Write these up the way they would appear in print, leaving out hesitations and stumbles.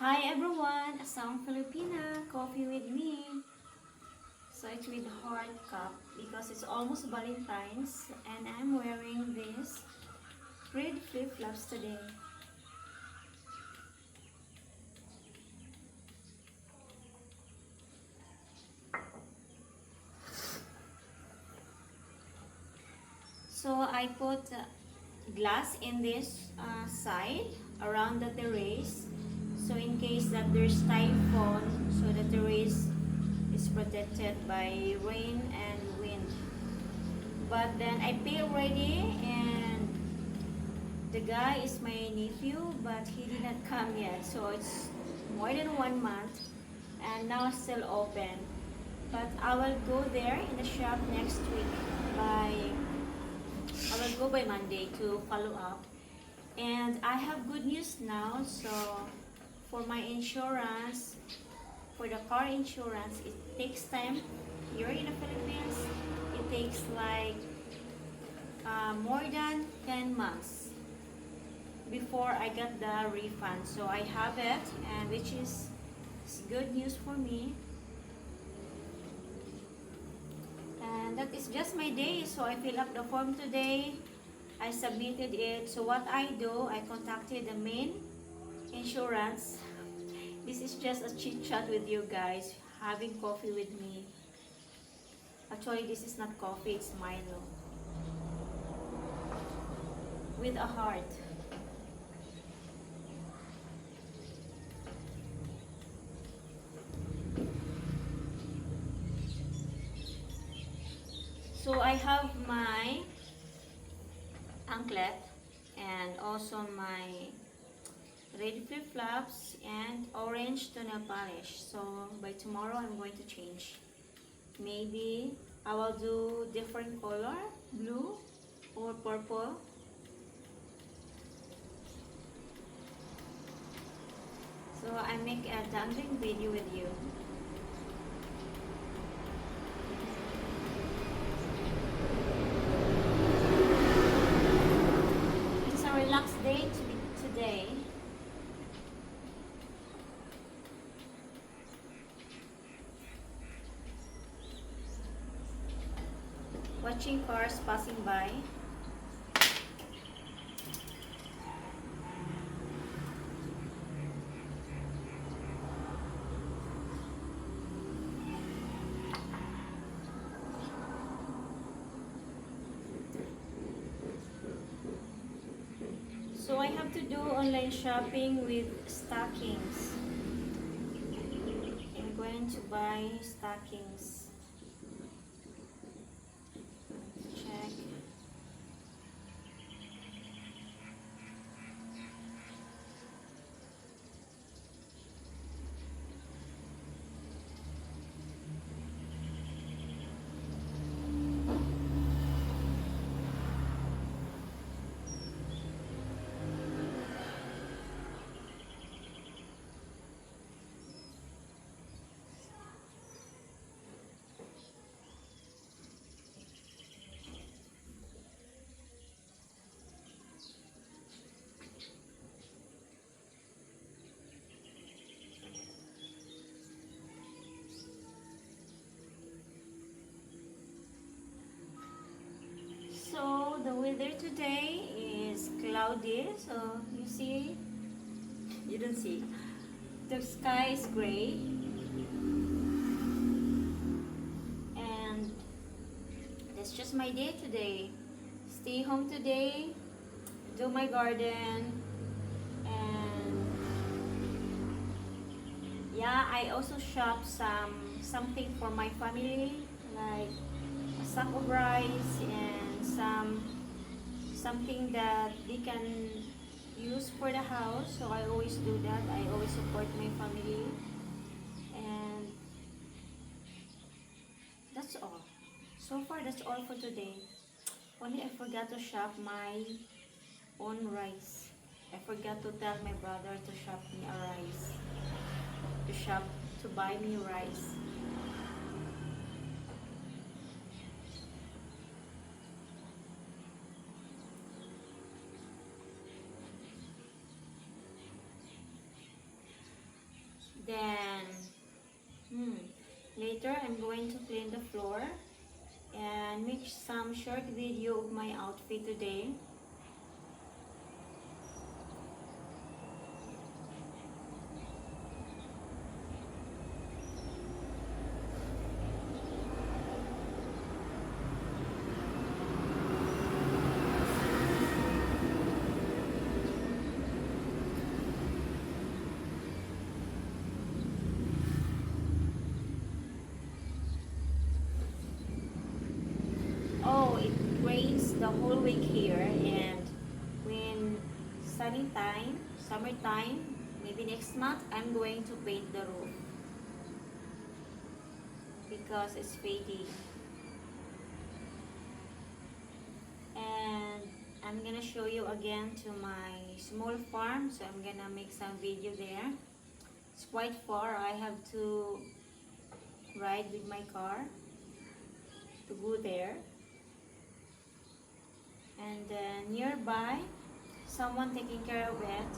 Hi everyone, Asang Filipina, coffee with me. So it's with hard cup because it's almost Valentine's and I'm wearing this red flip-flops today. So I put glass in this side around the terrace. So in case that there's typhoon, so the terrace is protected by rain and wind. But then I pay already and the guy is my nephew, but he did not come yet. So it's more than 1 month and now still open. But I will go there in the shop next week I will go by Monday to follow up. And I have good news now. So for my insurance, for the car insurance, it takes time here in the Philippines. It takes like more than 10 months before I get the refund. So I have it, and which is good news for me. And that is just my day. So I fill up the form today. I submitted it. So what I do, I contacted the main insurance. This is just a chit chat with you guys, having coffee with me. Actually, this is not coffee, it's Milo with a heart. So I have my anklet and also my red flip-flops and orange toenail polish. So by tomorrow I'm going to change. Maybe I will do different color, blue or purple. So I make a dangling video with you. It's a relaxed day today. Watching cars passing by. So I have to do online shopping with stockings. I'm going to buy stockings. Check. So the weather today is cloudy. So you see, you don't see. The sky is gray. And that's just my day today. Stay home today, do my garden, and yeah, I also shop something for my family, like a sack of rice and something that they can use for the house. So I always do that. I always support my family, and that's all. So far, that's all for today. Only I forgot to shop my own rice. I forgot to tell my brother to shop me a rice. To shop, to buy me rice. Then later I'm going to clean the floor and make some short video of my outfit today. Oh, it rains the whole week here, and when sunny time, summertime, maybe next month, I'm going to paint the roof because it's fading. And I'm gonna show you again to my small farm, so I'm gonna make some video there. It's quite far. I have to ride with my car to go there. And then nearby, someone taking care of it,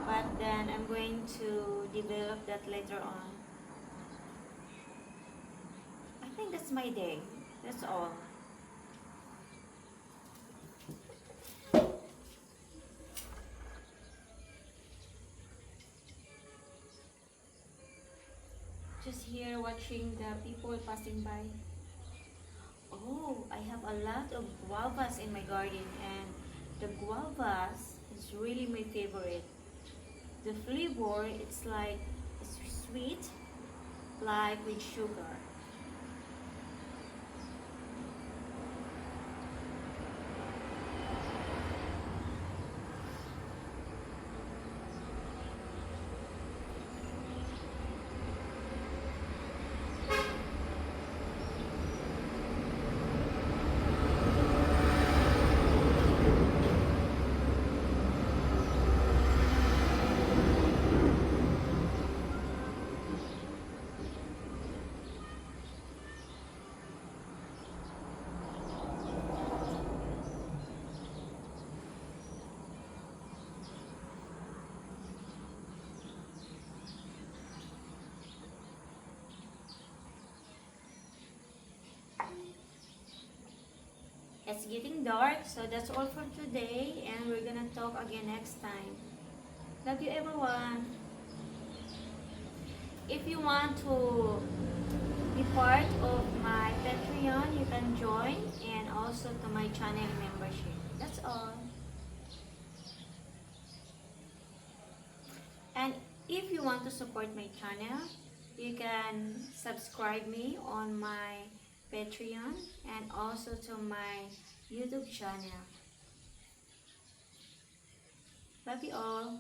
but then I'm going to develop that later on. I think that's my day. That's all. Just here watching the people passing by. Oh, I have a lot of guavas in my garden, and the guavas is really my favorite. The flavor, it's like it's sweet, like with sugar. It's getting dark, so that's all for today, and we're gonna talk again next time. Love you, everyone. If you want to be part of my Patreon, you can join, and also to my channel membership. That's all. And if you want to support my channel, you can subscribe me on my Patreon and also to my YouTube channel. Love you all.